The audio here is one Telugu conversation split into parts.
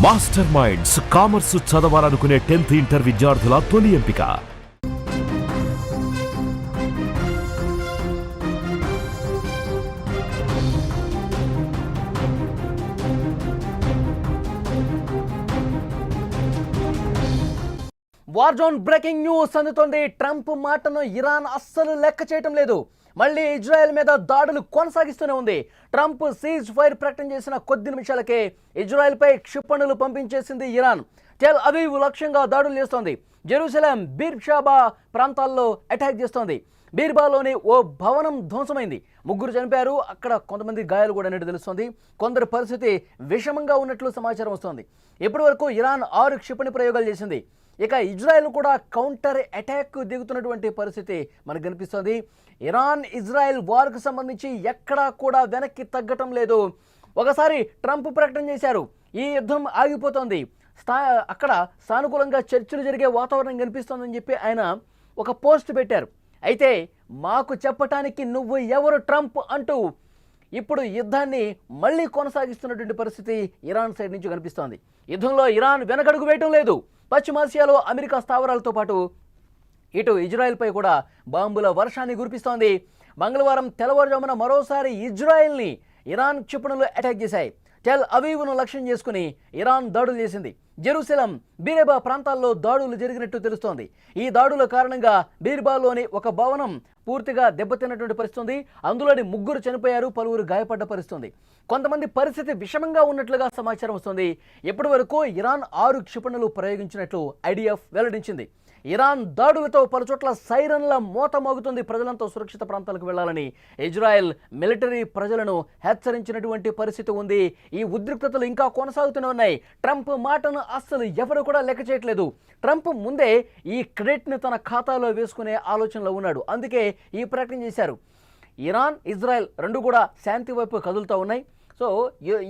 మాస్టర్ మైండ్స్ కామర్స్ చదవాలనుకునే 10th ఇంటర్ విద్యార్థుల తొలి ఎంపిక. వార్ జోన్ బ్రేకింగ్ న్యూస్ అందుతోంది. ట్రంప్ మాటను ఇరాన్ అస్సలు లెక్క చేయటం లేదు. మళ్ళీ ఇజ్రాయెల్ మీద దాడులు కొనసాగిస్తూనే ఉంది. ట్రంప్ సీజ్ ఫైర్ ప్రకటన చేసిన కొద్ది నిమిషాలకే ఇజ్రాయెల్పై క్షిపణులు పంపించేసింది ఇరాన్. టెల్ అవీవ్ లక్ష్యంగా దాడులు చేస్తోంది. జెరూసలేం, బీర్షాబా ప్రాంతాల్లో అటాక్ చేస్తోంది. బీర్బాలోని ఓ భవనం ధ్వంసమైంది. 3 చనిపోయారు. అక్కడ కొంతమంది గాయాలు కూడా ఉన్నట్టు తెలుస్తోంది. కొందరి పరిస్థితి విషమంగా ఉన్నట్లు సమాచారం వస్తోంది. ఇప్పటి వరకు ఇరాన్ 6 క్షిపణి ప్రయోగాలు చేసింది. ఇక ఇజ్రాయెల్ కూడా కౌంటర్ అటాక్ దిగుతున్నటువంటి పరిస్థితి మనకు కనిపిస్తుంది. ఇరాన్ ఇజ్రాయెల్ వార్కు సంబంధించి ఎక్కడా కూడా వెనక్కి తగ్గటం లేదు. ఒకసారి ట్రంప్ ప్రకటన చేశారు, ఈ యుద్ధం ఆగిపోతోంది, అక్కడ సానుకూలంగా చర్చలు జరిగే వాతావరణం కనిపిస్తోందని చెప్పి ఆయన ఒక పోస్ట్ పెట్టారు. అయితే మాకు చెప్పటానికి నువ్వు ఎవరు ట్రంప్ అంటూ ఇప్పుడు యుద్ధాన్ని మళ్ళీ కొనసాగిస్తున్నటువంటి పరిస్థితి ఇరాన్ సైడ్ నుంచి కనిపిస్తోంది. యుద్ధంలో ఇరాన్ వెనకడుగు వేయటం లేదు. పశ్చిమాసియాలో అమెరికా స్థావరాలతో పాటు ఇటు ఇజ్రాయెల్పై కూడా బాంబుల వర్షాన్ని కురిపిస్తోంది. మంగళవారం తెల్లవారుజామున మరోసారి ఇజ్రాయెల్ని ఇరాన్ క్షిపణులు అటాక్ చేశాయి. టెల్ అవీవ్ను లక్ష్యం చేసుకుని ఇరాన్ దాడులు చేసింది. జెరూసలేం, బీరెబా ప్రాంతాల్లో దాడులు జరిగినట్టు తెలుస్తోంది. ఈ దాడుల కారణంగా బీర్బాలోని ఒక భవనం పూర్తిగా దెబ్బతిన్నటువంటి పరిస్థితి. అందులోని 3 చనిపోయారు, పలువురు గాయపడ్డ పరిస్థితి. కొంతమంది పరిస్థితి విషమంగా ఉన్నట్లుగా సమాచారం వస్తుంది. ఇప్పటి వరకు ఇరాన్ 6 క్షిపణులు ప్రయోగించినట్లు ఐడిఎఫ్ వెల్లడించింది. ఇరాన్ దాడులతో పలుచోట్ల సైరన్ల మోత మోగుతుంది. ప్రజలంతా సురక్షిత ప్రాంతాలకు వెళ్లాలని ఇజ్రాయెల్ మిలిటరీ ప్రజలను హెచ్చరించినటువంటి పరిస్థితి ఉంది. ఈ ఉద్రిక్తతలు ఇంకా కొనసాగుతూనే ఉన్నాయి. ట్రంప్ మాటను అస్సలు ఎవరు కూడా లెక్క చేయట్లేదు. ట్రంప్ ముందే ఈ క్రెడిట్ని తన ఖాతాలో వేసుకునే ఆలోచనలో ఉన్నాడు. అందుకే ఈ ప్రకటన చేశారు. ఇరాన్, ఇజ్రాయెల్ రెండు కూడా శాంతి వైపు కదులుతూ ఉన్నాయి. సో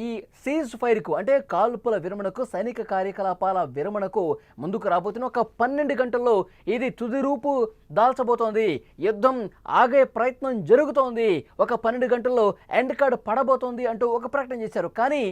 ఈ సీజ్ ఫైర్కు అంటే కాల్పుల విరమణకు, సైనిక కార్యకలాపాల విరమణకు ముందుకు రాబోతున్న ఒక 12 గంటల్లో ఇది తుది రూపు దాల్చబోతోంది. యుద్ధం ఆగే ప్రయత్నం జరుగుతోంది. ఒక 12 గంటల్లో ఎండ్ కార్డ్ పడబోతోంది అంటూ ఒక ప్రకటన చేశారు. కానీ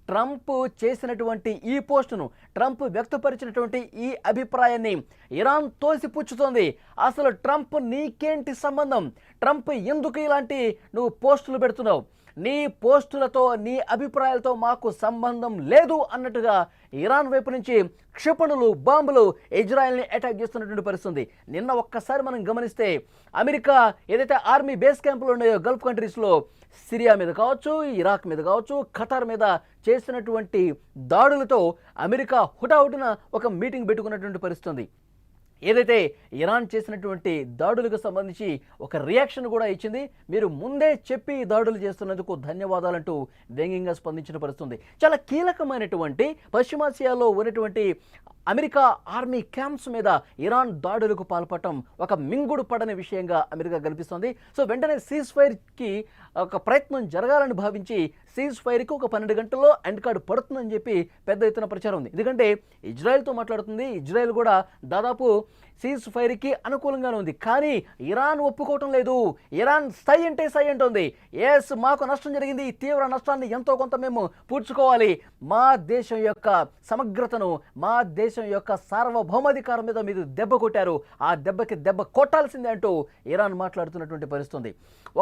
ట్రంప్ చేసినటువంటి ఈ పోస్టును, ట్రంప్ వ్యక్తపరిచినటువంటి ఈ అభిప్రాయాన్ని ఇరాన్ తోసిపుచ్చుతోంది. అసలు ట్రంప్ నీకేంటి సంబంధం? ట్రంప్ ఎందుకు ఇలాంటి నువ్వు పోస్టులు పెడుతున్నావు? నీ పోస్టులతో, నీ అభిప్రాయాలతో మాకు సంబంధం లేదు అన్నట్టుగా ఇరాన్ వైపు నుంచి క్షిపణులు, బాంబులు ఇజ్రాయెల్ని అటాక్ చేస్తున్నటువంటి పరిస్థితి. నిన్న ఒక్కసారి మనం గమనిస్తే అమెరికా ఏదైతే ఆర్మీ బేస్ క్యాంపులు ఉన్నాయో గల్ఫ్ కంట్రీస్లో, సిరియా మీద కావచ్చు, ఇరాక్ మీద కావచ్చు, ఖతార్ మీద చేసినటువంటి దాడులతో అమెరికా హుటాహుటిన ఒక మీటింగ్ పెట్టుకున్నటువంటి పరిస్థితి. ఏదైతే ఇరాన్ చేసినటువంటి దాడులకు సంబంధించి ఒక రియాక్షన్ కూడా ఇచ్చింది. మీరు ముందే చెప్పి దాడులు చేస్తున్నందుకు ధన్యవాదాలంటూ వ్యంగ్యంగా స్పందించిన పరిస్థితి. చాలా కీలకమైనటువంటి పశ్చిమాసియాలో ఉన్నటువంటి అమెరికా ఆర్మీ క్యాంప్స్ మీద ఇరాన్ దాడులకు పాల్పడటం ఒక మింగుడు పడని విషయంగా అమెరికా కనిపిస్తోంది. సో వెంటనే సీజ్ ఫైర్కి ఒక ప్రయత్నం జరగాలని భావించి సీజ్ ఫైర్కి ఒక 12 గంటల్లో ఎండ్ కార్డు పడుతుందని చెప్పి పెద్ద ఎత్తున ప్రచారం ఉంది. ఎందుకంటే ఇజ్రాయెల్తో మాట్లాడుతుంది. ఇజ్రాయెల్ కూడా దాదాపు సీజ్ ఫైర్కి అనుకూలంగానే ఉంది. కానీ ఇరాన్ ఒప్పుకోవటం లేదు. ఇరాన్ సై అంటే సై అంటుంది. ఎస్, మాకు నష్టం జరిగింది, తీవ్ర నష్టాన్ని ఎంతో కొంత మేము పూడ్చుకోవాలి, మా దేశం యొక్క సమగ్రతను, మా దేశం యొక్క సార్వభౌమాధికారం మీద మీరు దెబ్బ కొట్టారు, ఆ దెబ్బకి దెబ్బ కొట్టాల్సిందే అంటూ ఇరాన్ మాట్లాడుతున్నటువంటి పరిస్థితి.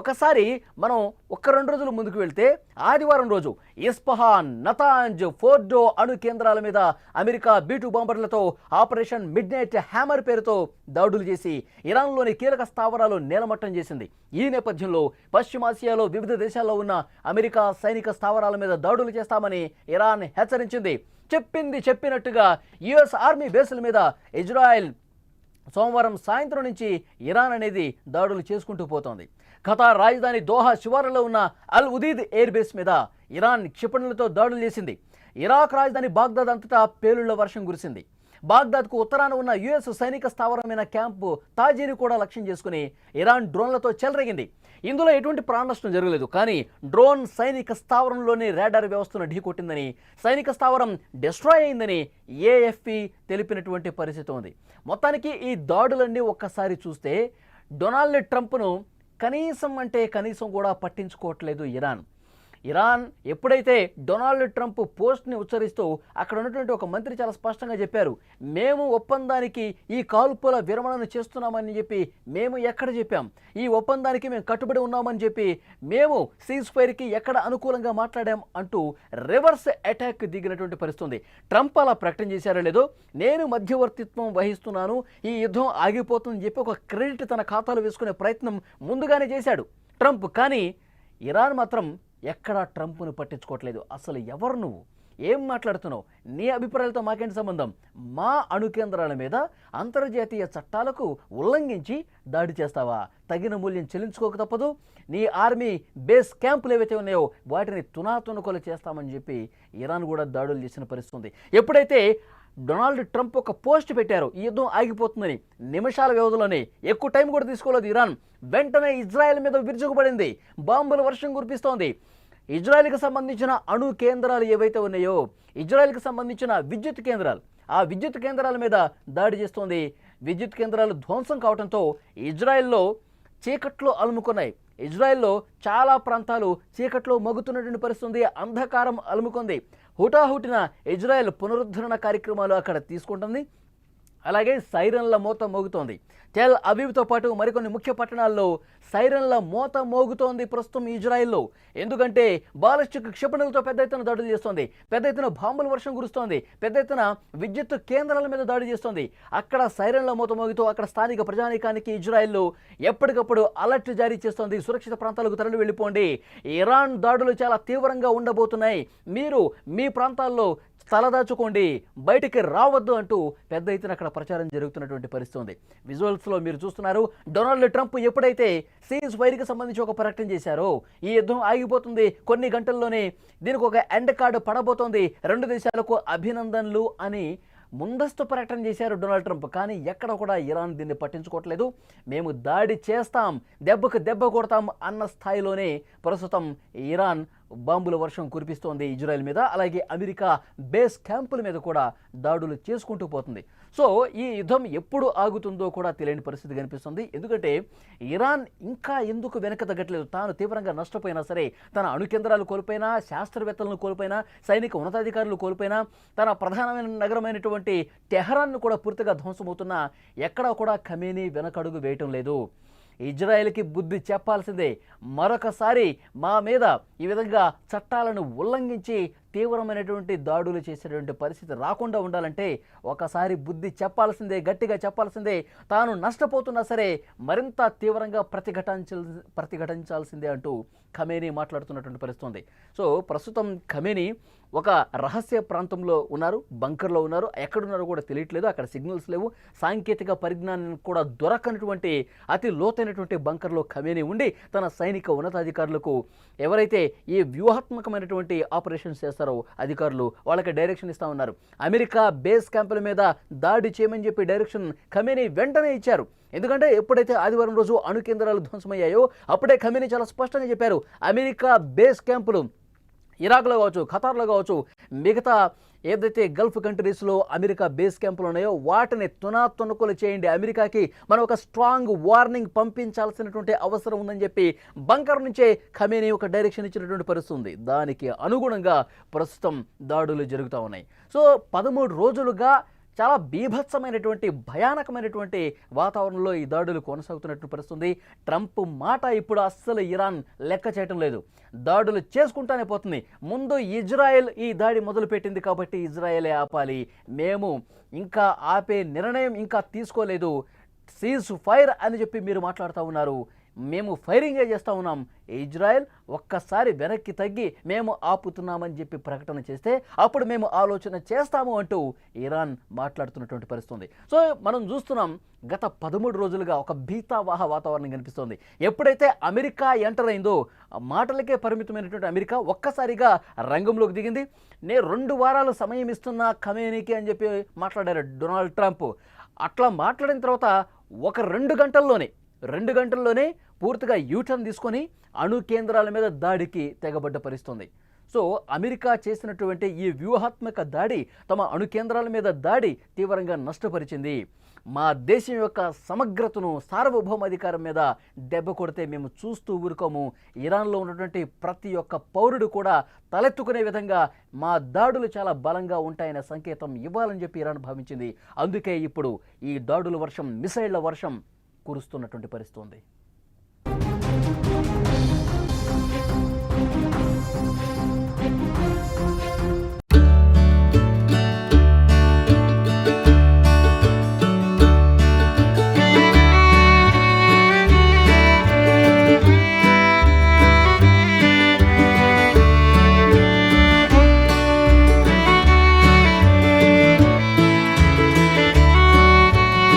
ఒకసారి మనం 1-2 రోజులు ముందుకు వెళ్తే ఆదివారం రోజు ఇస్ఫహాన్, నతాంజ్, ఫోర్డో అణు కేంద్రాల మీద అమెరికా B-2 బాంబర్లతో ఆపరేషన్ మిడ్ నైట్ హ్యామర్ పేరుతో దాడులు చేసి ఇరాన్లోని కీలక స్థావరాలు నేలమట్టం చేసింది. ఈ నేపథ్యంలో పశ్చిమాసియాలో వివిధ దేశాల్లో ఉన్న అమెరికా సైనిక స్థావరాల మీద దాడులు చేస్తామని ఇరాన్ హెచ్చరించింది. చెప్పింది చెప్పినట్టుగా యుఎస్ ఆర్మీ బేసుల మీద ఇజ్రాయెల్ సోమవారం సాయంత్రం నుంచి ఇరాన్ అనేది దాడులు చేసుకుంటూ పోతోంది. ఖతార్ రాజధాని దోహా శివారులో ఉన్న అల్ ఉదీద్ ఎయిర్ బేస్ మీద ఇరాన్ క్షిపణులతో దాడులు చేసింది. ఇరాక్ రాజధాని బాగ్దాద్ అంతటా పేలుళ్ల వర్షం కురిసింది. బాగ్దాద్కు ఉత్తరాన ఉన్న యుఎస్ సైనిక స్థావరమైన క్యాంపు తాజీని కూడా లక్ష్యం చేసుకుని ఇరాన్ డ్రోన్లతో చెలరేగింది. ఇందులో ఎటువంటి ప్రాణ నష్టం జరగలేదు. కానీ డ్రోన్ సైనిక స్థావరంలోని రాడార్ వ్యవస్థను ఢీకొట్టిందని, సైనిక స్థావరం డిస్ట్రాయ్ అయిందని ఏఎఫ్పి తెలిపినటువంటి పరిస్థితి ఉంది. మొత్తానికి ఈ దాడులన్నీ ఒక్కసారి చూస్తే డొనాల్డ్ ట్రంప్ను కనీసం కూడా పట్టించుకోవట్లేదు ఇరాన్. ఇరాన్ ఎప్పుడైతే డొనాల్డ్ ట్రంప్ పోస్ట్ని ఉచ్చరిస్తూ అక్కడ ఉన్నటువంటి ఒక మంత్రి చాలా స్పష్టంగా చెప్పారు, మేము ఒప్పందానికి ఈ కాల్పుల విరమణను చేస్తున్నామని చెప్పి మేము ఎక్కడ చెప్పాం, ఈ ఒప్పందానికి మేము కట్టుబడి ఉన్నామని చెప్పి మేము సీజ్ ఫైర్కి ఎక్కడ అనుకూలంగా మాట్లాడాం అంటూ రివర్స్ అటాక్ దిగినటువంటి పరిస్థితుంది. ట్రంప్ అలా ప్రకటన చేశారో లేదో, నేను మధ్యవర్తిత్వం వహిస్తున్నాను, ఈ యుద్ధం ఆగిపోతుందని చెప్పి ఒక క్రెడిట్ తన ఖాతాలో వేసుకునే ప్రయత్నం ముందుగానే చేశాడు ట్రంప్. కానీ ఇరాన్ మాత్రం ఎక్కడా ట్రంప్ను పట్టించుకోవట్లేదు. అసలు ఎవరు నువ్వు, ఏం మాట్లాడుతున్నావు, నీ అభిప్రాయాలతో మాకేంటి సంబంధం, మా అణుకేంద్రాల మీద అంతర్జాతీయ చట్టాలకు ఉల్లంఘించి దాడి చేస్తావా, తగిన మూల్యం చెల్లించుకోక తప్పదు, నీ ఆర్మీ బేస్ క్యాంపులు ఏవైతే ఉన్నాయో వాటిని తునాతునకొలు చేస్తామని చెప్పి ఇరాన్ కూడా దాడులు చేసిన పరిస్థితుంది. ఎప్పుడైతే డొనాల్డ్ ట్రంప్ ఒక పోస్ట్ పెట్టారు ఈ యుద్ధం ఆగిపోతుందని, నిమిషాల వ్యవధిలోనే, ఎక్కువ టైం కూడా తీసుకోలేదు ఇరాన్, వెంటనే ఇజ్రాయెల్ మీద విరుచుకుపడింది, బాంబుల వర్షం కురిపిస్తోంది. ఇజ్రాయెల్కి సంబంధించిన అణు కేంద్రాలు ఏవైతే ఉన్నాయో, ఇజ్రాయెల్కి సంబంధించిన విద్యుత్ కేంద్రాలు, ఆ విద్యుత్ కేంద్రాల మీద దాడి చేస్తోంది. విద్యుత్ కేంద్రాలు ధ్వంసం కావడంతో ఇజ్రాయెల్లో చీకట్లో అలుముకున్నాయి. ఇజ్రాయెల్లో చాలా ప్రాంతాలు చీకట్లో మగ్గుతున్నటువంటి పరిస్థితి, అంధకారం అలుముకుంది. హుటాహుటిన ఇజ్రాయెల్ పునరుద్ధరణ కార్యక్రమాలు అక్కడ తీసుకుంటుంది. అలాగే సైరన్ల మోత మోగుతోంది. టెల్ అవీవ్తో పాటు మరికొన్ని ముఖ్య పట్టణాల్లో సైరన్ల మోత మోగుతోంది ప్రస్తుతం ఇజ్రాయెల్లో. ఎందుకంటే బాలిస్టిక్ క్షిపణులతో పెద్ద ఎత్తున దాడులు చేస్తోంది, పెద్ద ఎత్తున బాంబుల వర్షం కురుస్తోంది, పెద్ద ఎత్తున విద్యుత్ కేంద్రాల మీద దాడి చేస్తోంది. అక్కడ సైరన్ల మోత మోగుతూ అక్కడ స్థానిక ప్రజానీకానికి ఇజ్రాయెల్లో ఎప్పటికప్పుడు అలర్ట్ జారీ చేస్తోంది, సురక్షిత ప్రాంతాలకు తరలి వెళ్ళిపోండి, ఇరాన్ దాడులు చాలా తీవ్రంగా ఉండబోతున్నాయి, మీరు మీ ప్రాంతాల్లో తలదాచుకోండి, బయటికి రావద్దు అంటూ పెద్ద ఎత్తున అక్కడ ప్రచారం జరుగుతున్నటువంటి పరిస్థితి ఉంది. విజువల్స్లో మీరు చూస్తున్నారు, డొనాల్డ్ ట్రంప్ ఎప్పుడైతే సీజ్ ఫైర్కి సంబంధించి ఒక ప్రకటన చేశారో, ఈ యుద్ధం ఆగిపోతుంది, కొన్ని గంటల్లోనే దీనికి ఒక ఎండ్ కార్డు పడబోతోంది, 2 దేశాలకు అభినందనలు అని ముందస్తు ప్రకటన చేశారు డొనాల్డ్ ట్రంప్. కానీ ఎక్కడ కూడా ఇరాన్ దీన్ని పట్టించుకోవట్లేదు. మేము దాడి చేస్తాం, దెబ్బకు దెబ్బ కొడతాం అన్న స్థాయిలోనే ప్రస్తుతం ఇరాన్ బాంబుల వర్షం కురిపిస్తోంది ఇజ్రాయెల్ మీద. అలాగే అమెరికా బేస్ క్యాంపుల మీద కూడా దాడులు చేసుకుంటూ పోతుంది. సో ఈ యుద్ధం ఎప్పుడు ఆగుతుందో కూడా తెలియని పరిస్థితి కనిపిస్తుంది. ఎందుకంటే ఇరాన్ ఇంకా ఎందుకు వెనక తగ్గట్లేదు, తాను తీవ్రంగా నష్టపోయినా సరే, తన అణు కేంద్రాలు కోల్పోయినా, శాస్త్రవేత్తలను కోల్పోయినా, సైనిక ఉన్నతాధికారులు కోల్పోయినా, తన ప్రధానమైన నగరమైనటువంటి టెహరాన్ను కూడా పూర్తిగా ధ్వంసమవుతున్నా ఎక్కడా కూడా ఖమేనీ వెనకడుగు వేయటం లేదు. ఇజ్రాయెల్కి బుద్ధి చెప్పాల్సిందే, మరొకసారి మా మీద ఈ విధంగా చట్టాలను ఉల్లంఘించి తీవ్రమైనటువంటి దాడులు చేసేటువంటి పరిస్థితి రాకుండా ఉండాలంటే ఒకసారి బుద్ధి చెప్పాల్సిందే, గట్టిగా చెప్పాల్సిందే. తాను నష్టపోతున్నా సరే మరింత తీవ్రంగా ప్రతిఘటించాల్సిందే అంటూ ఖమేనీ మాట్లాడుతున్నటువంటి పరిస్థితి ఉంది. సో ప్రస్తుతం ఖమేనీ ఒక రహస్య ప్రాంతంలో ఉన్నారు, బంకర్లో ఉన్నారు, ఎక్కడున్నారో కూడా తెలియట్లేదు, అక్కడ సిగ్నల్స్ లేవు, సాంకేతిక పరిజ్ఞానం కూడా దొరకనటువంటి అతి లోతైనటువంటి బంకర్లో ఖమేనీ ఉండి తన సైనిక ఉన్నతాధికారులకు ఎవరైతే ఈ వ్యూహాత్మకమైనటువంటి ఆపరేషన్స్ చేస్తారో అధికారులు వాళ్ళకి డైరెక్షన్ ఇస్తా ఉన్నారు. అమెరికా బేస్ క్యాంపుల మీద దాడి చేయమని చెప్పి డైరెక్షన్ ఖమేనీ వెంటనే ఇచ్చారు. ఎందుకంటే ఎప్పుడైతే ఆదివారం రోజు అణు కేంద్రాలు ధ్వంసమయ్యాయో అప్పుడే ఖమేనీ చాలా స్పష్టంగా చెప్పారు, అమెరికా బేస్ క్యాంపులు ఇరాక్లో కావచ్చు, ఖతార్లో కావచ్చు, మిగతా ఏదైతే గల్ఫ్ కంట్రీస్లో అమెరికా బేస్ క్యాంపులు ఉన్నాయో వాటిని తునాతునకులు చేయండి, అమెరికాకి మనం ఒక స్ట్రాంగ్ వార్నింగ్ పంపించాల్సినటువంటి అవసరం ఉందని చెప్పి బంకర్ నుంచే ఖమేనీ ఒక డైరెక్షన్ ఇచ్చినటువంటి పరిస్థితి ఉంది. దానికి అనుగుణంగా ప్రస్తుతం దాడులు జరుగుతూ ఉన్నాయి. సో 13 రోజులుగా చాలా బీభత్సమైనటువంటి భయానకమైనటువంటి వాతావరణంలో ఈ దాడులు కొనసాగుతున్నట్టు పరిస్థితుంది. ట్రంప్ మాట ఇప్పుడు అస్సలు ఇరాన్ లెక్క చేయటం లేదు, దాడులు చేసుకుంటానే పోతుంది. ముందు ఇజ్రాయెల్ ఈ దాడి మొదలుపెట్టింది కాబట్టి ఇజ్రాయెలే ఆపాలి, మేము ఇంకా ఆపే నిర్ణయం ఇంకా తీసుకోలేదు, సీజ్ ఫైర్ అని చెప్పి మీరు మాట్లాడుతూ ఉన్నారు, మేము ఫైరింగే చేస్తూ ఉన్నాం, ఇజ్రాయెల్ ఒక్కసారి వెనక్కి తగ్గి మేము ఆపుతున్నామని చెప్పి ప్రకటన చేస్తే అప్పుడు మేము ఆలోచన చేస్తాము అంటూ ఇరాన్ మాట్లాడుతున్నటువంటి పరిస్థితి. సో మనం చూస్తున్నాం గత 13 రోజులుగా ఒక భీతావాహ వాతావరణం కనిపిస్తోంది. ఎప్పుడైతే అమెరికా ఎంటర్ అయిందో మాటలకే పరిమితమైనటువంటి అమెరికా ఒక్కసారిగా రంగంలోకి దిగింది. 2 వారాలు సమయం ఇస్తున్నా ఖమేనీకి అని చెప్పి మాట్లాడారు డొనాల్డ్ ట్రంప్. అట్లా మాట్లాడిన తర్వాత ఒక 2 గంటల్లోనే పూర్తిగా యూటర్న్ తీసుకొని అణు కేంద్రాల మీద దాడికి తెగబడ్డ పరిస్థితుంది. సో అమెరికా చేసినటువంటి ఈ వ్యూహాత్మక దాడి తమ అణు కేంద్రాల మీద దాడి తీవ్రంగా నష్టపరిచింది. మా దేశం యొక్క సమగ్రతను, సార్వభౌమాధికారం మీద దెబ్బ కొడితే మేము చూస్తూ ఊరుకోము. ఇరాన్లో ఉన్నటువంటి ప్రతి ఒక్క పౌరుడు కూడా తలెత్తుకునే విధంగా మా దాడులు చాలా బలంగా ఉంటాయనే సంకేతం ఇవ్వాలని చెప్పి ఇరాన్ భావించింది. అందుకే ఇప్పుడు ఈ దాడుల వర్షం, మిసైళ్ల వర్షం కురుస్తున్నటువంటి పరిస్థితి ఉంది.